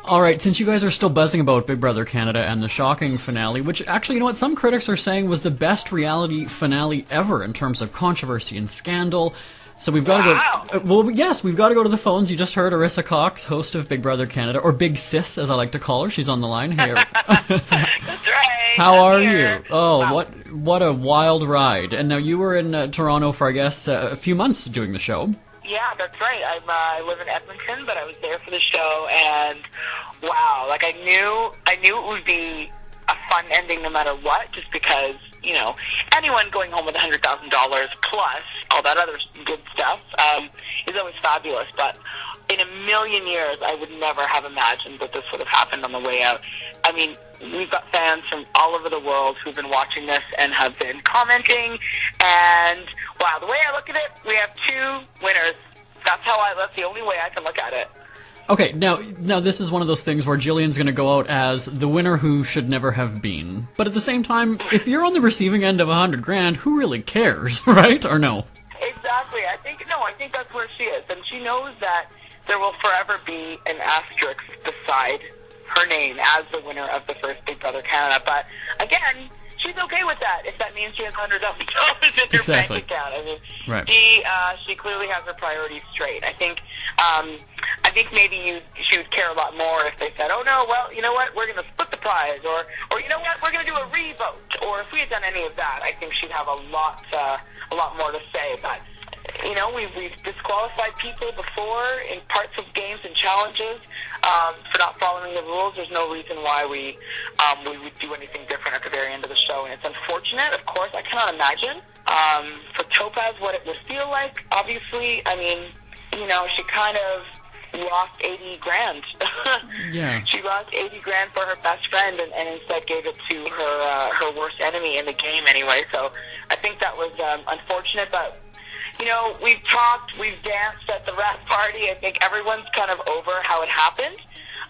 All right, since you guys are still buzzing about Big Brother Canada and the shocking finale, which actually, you know what, some critics are saying was the best reality finale ever in terms of controversy and scandal. So we've got to go. Well, yes, we've got to go to the phones. You just heard Arisa Cox, host of Big Brother Canada, or Big Sis, as I like to call her. She's on the line. Hey, that's right. How are you? Oh, wow. What a wild ride! And now you were in Toronto for, I guess, a few months doing the show. Yeah, that's right. I live in Edmonton, but I was there for the show, and wow, like I knew it would be a fun ending no matter what, just because, you know, anyone going home with $100,000 plus all that other good stuff is always fabulous. But in a million years, I would never have imagined that this would have happened on the way out. I mean, we've got fans from all over the world who've been watching this and have been commenting. And wow, the way I look at it, we have two winners. That's the only way I can look at it. Okay, now this is one of those things where Jillian's going to go out as the winner who should never have been. But at the same time, if you're on the receiving end of $100,000, who really cares, right? Or no? Exactly. I think that's where she is, and she knows that there will forever be an asterisk beside her name as the winner of the first Big Brother Canada. But again, she's okay with that if that means she has $100,000 in her bank account. I mean, right. She clearly has her priorities straight. I think maybe she would care a lot more if they said, "Oh no, well, you know what, we're going to split the prize," or you know what, we're going to do a re-vote. Or if we had done any of that, I think she'd have a lot more to say. But you know, we've disqualified people before in parts of games and challenges for not following the rules. There's no reason why we would do anything different at the very end of the show, and it's unfortunate. Of course, I cannot imagine for Topaz what it would feel like. Obviously, I mean, you know, she kind of lost $80,000. Yeah. She lost $80,000 for her best friend, and instead gave it to her worst enemy in the game anyway. So I think that was unfortunate, but. You know, we've talked, we've danced at the wrap party. I think everyone's kind of over how it happened.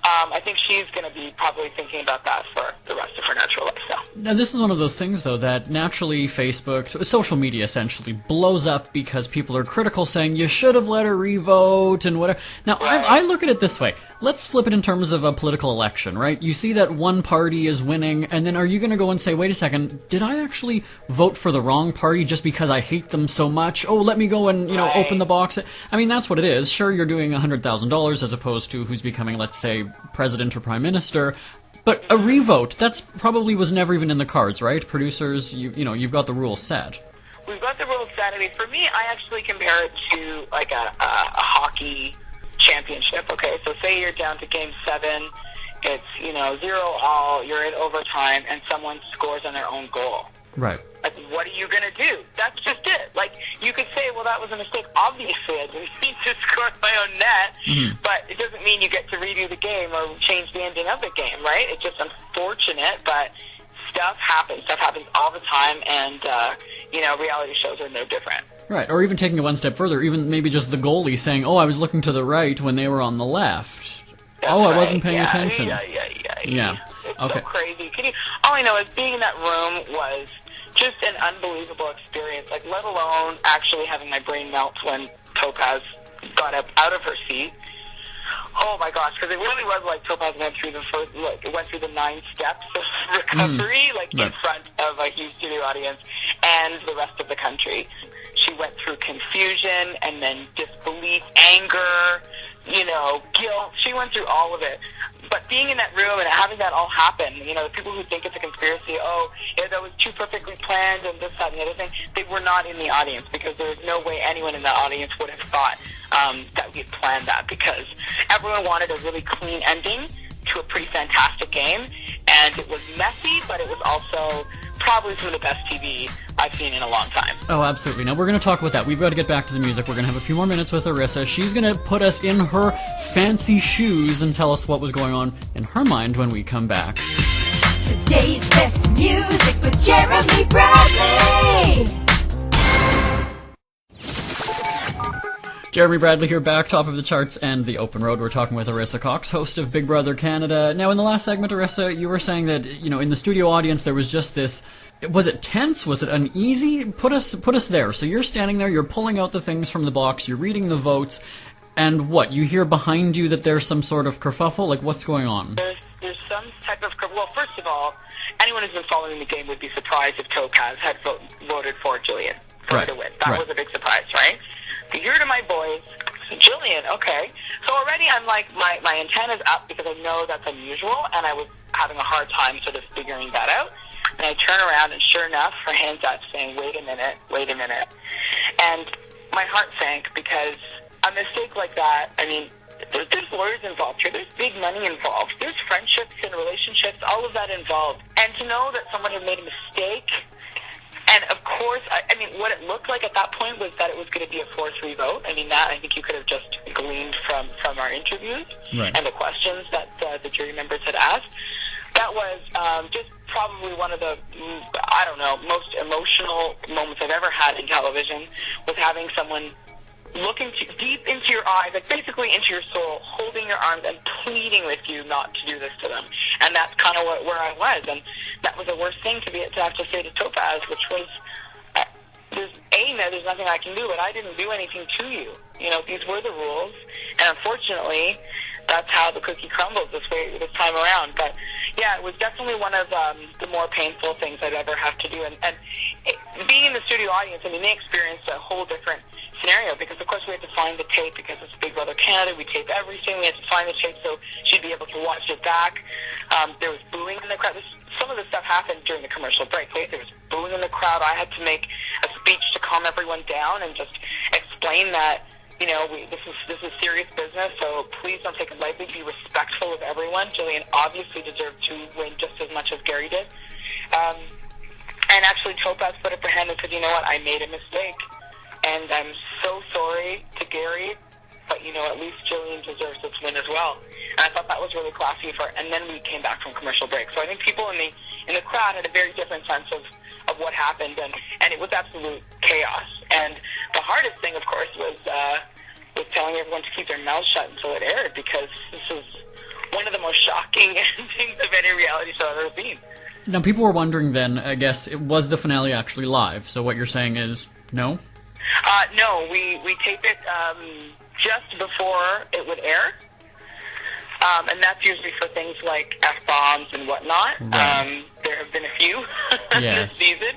I think she's going to be probably thinking about that for the rest of her natural life. So. Now, this is one of those things, though, that naturally Facebook, social media essentially, blows up because people are critical, saying you should have let her re-vote and whatever. Now, right. I look at it this way. Let's flip it in terms of a political election, right? You see that one party is winning, and then are you going to go and say, wait a second, did I actually vote for the wrong party just because I hate them so much? Oh, let me go and, you know, open the box. I mean, that's what it is. Sure, you're doing $100,000 as opposed to who's becoming, let's say, president or prime minister. But a revote, that's probably was never even in the cards, right? Producers, you know, you've got the rules set. We've got the rules set. I mean, for me, I actually compare it to like a hockey championship. Okay, so say you're down to game 7, it's, you know, 0-0, you're in overtime, and someone scores on their own goal. Right. Like, what are you going to do? That's just it. Like, you could say, well, that was a mistake. Obviously, I didn't mean to score my own net, but it doesn't mean you get to redo the game or change the ending of the game, right? It's just unfortunate, but stuff happens. Stuff happens all the time, and, you know, reality shows are no different. Right, or even taking it one step further, even maybe just the goalie saying, oh, I was looking to the right when they were on the left. That's I right. wasn't paying attention. Yeah. It's okay. so crazy. All I know is being in that room was just an unbelievable experience, like, let alone actually having my brain melt when Topaz got up out of her seat. Oh my gosh, because it really was like Topaz went through the 9 steps of recovery, in front of a huge studio audience and the rest of the country. She went through confusion and then disbelief, anger, you know, guilt. She went through all of it. But being in that room and having that all happen, you know, the people who think it's a conspiracy, that was too perfectly planned and this, that, and the other thing, they were not in the audience because there was no way anyone in that audience would have thought that we had planned that, because everyone wanted a really clean ending to a pretty fantastic game, and it was messy, but it was also probably some of the best TV I've seen in a long time. Oh, absolutely. Now, we're going to talk about that. We've got to get back to the music. We're going to have a few more minutes with Arisa. She's going to put us in her fancy shoes and tell us what was going on in her mind when we come back. Today's best music with Jeremy Bradley. Jeremy Bradley here, back top of the charts and the open road. We're talking with Arisa Cox, host of Big Brother Canada. Now, in the last segment, Arisa, you were saying that, you know, in the studio audience there was just this. Was it tense? Was it uneasy? Put us there. So you're standing there, you're pulling out the things from the box, you're reading the votes. And what, you hear behind you that there's some sort of kerfuffle? Like, what's going on? There's some type of... Well, first of all, anyone who's been following the game would be surprised if Topaz had voted for Jillian for her to win. That was a big surprise, right? So you're to my boys, Jillian, okay. So already I'm like, my antenna's up because I know that's unusual, and I was having a hard time sort of figuring that out. And I turn around, and sure enough, her hand's up saying, wait a minute. And my heart sank because a mistake like that, I mean, there's lawyers involved here. There's big money involved. There's friendships and relationships, all of that involved. And to know that someone had made a mistake, and of course, I mean, what it looked like at that point was that it was going to be a 4-3 vote. I mean, that I think you could have just gleaned from our interviews and the questions that the jury members had asked. That was just probably one of the, I don't know, most emotional moments I've ever had in television, was having someone looking deep into your eyes, like basically into your soul, holding your arms and pleading with you not to do this to them. And that's kind of where I was. And that was the worst thing to have to say to Topaz, which was, there's nothing I can do, but I didn't do anything to you. You know, these were the rules. And unfortunately, that's how the cookie crumbled this time around. But yeah, it was definitely one of the more painful things I'd ever have to do. And being in the studio audience, I mean, they experienced a whole different scenario because, of course, we had to find the tape because it's Big Brother Canada. We tape everything. We had to find the tape so she'd be able to watch it back. There was booing in the crowd. Some of the stuff happened during the commercial break. Right? There was booing in the crowd. I had to make a speech to calm everyone down and just explain that, you know, this is serious business, so please don't take it lightly. Be respectful of everyone. Jillian obviously deserved to win just as much as Gary did. And actually, Topaz put up her hand and said, you know what, I made a mistake, and I'm so sorry to Gary, but, you know, at least Jillian deserves this win as well. And I thought that was really classy for her. And then we came back from commercial break. So I think people in the crowd had a very different sense of what happened, and it was absolute chaos. And the hardest thing, of course, was telling everyone to keep their mouths shut until it aired, because this was one of the most shocking endings of any reality show I've ever seen. Now, people were wondering then, I guess, was the finale actually live? So what you're saying is no? No, we tape it just before it would air. And that's usually for things like F-bombs and whatnot. Right. There have been a few Yes. this season.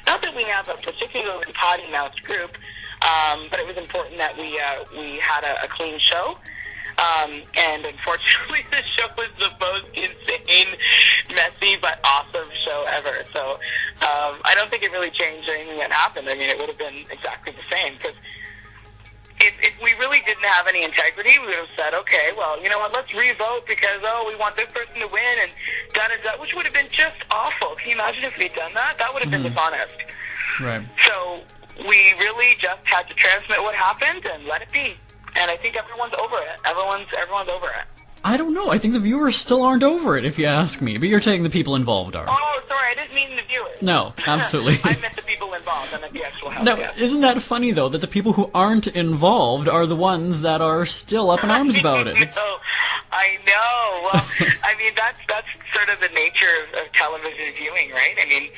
Not that we have a particularly potty-mouthed group, but it was important that we had a clean show. And unfortunately, the show was the most insane, messy, but awesome show ever. So I don't think it really changed anything that happened. I mean, it would have been exactly the same, because if we really didn't have any integrity, we would have said, okay, well, you know what, let's re-vote because, we want this person to win, and da-da-da, which would have been just awful. Can you imagine if we'd done that? That would have been dishonest. Right. So we really just had to transmit what happened and let it be. And I think everyone's over it. Everyone's over it. I don't know. I think the viewers still aren't over it, if you ask me. But you're saying the people involved are. Oh, sorry, I didn't mean the viewers. No, absolutely. I meant the people involved. I meant the actual house. Now, Yes. isn't that funny, though, that the people who aren't involved are the ones that are still up in arms about it? I know. Well, I mean, that's sort of the nature of television viewing, right? I mean,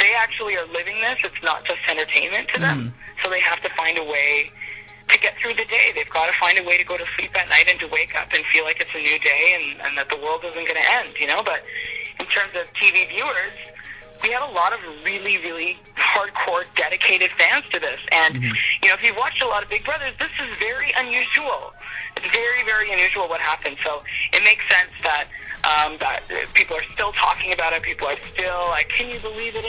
they actually are living this. It's not just entertainment to them. So they have to find a way to get through the day. They've got to find a way to go to sleep at night and to wake up and feel like it's a new day and that the world isn't going to end, you know? But in terms of TV viewers, we have a lot of really, really hardcore, dedicated fans to this. And, you know, if you've watched a lot of Big Brothers, this is very unusual. It's very, very unusual what happened. So it makes sense that that people are still talking about it. People are still like, can you believe it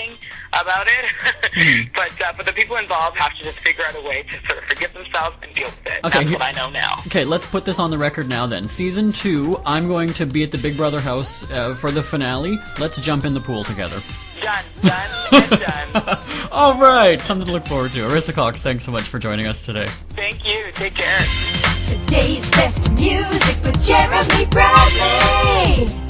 about it? But the people involved have to just figure out a way to sort of forgive themselves and deal with it. Okay, That's what I know now. Okay, let's put this on the record now then. Season 2, I'm going to be at the Big Brother house for the finale. Let's jump in the pool together. Done and done. All right, something to look forward to. Arisa Cox, thanks so much for joining us today. Thank you. Take care. Today's best music with Jeremy Bradley.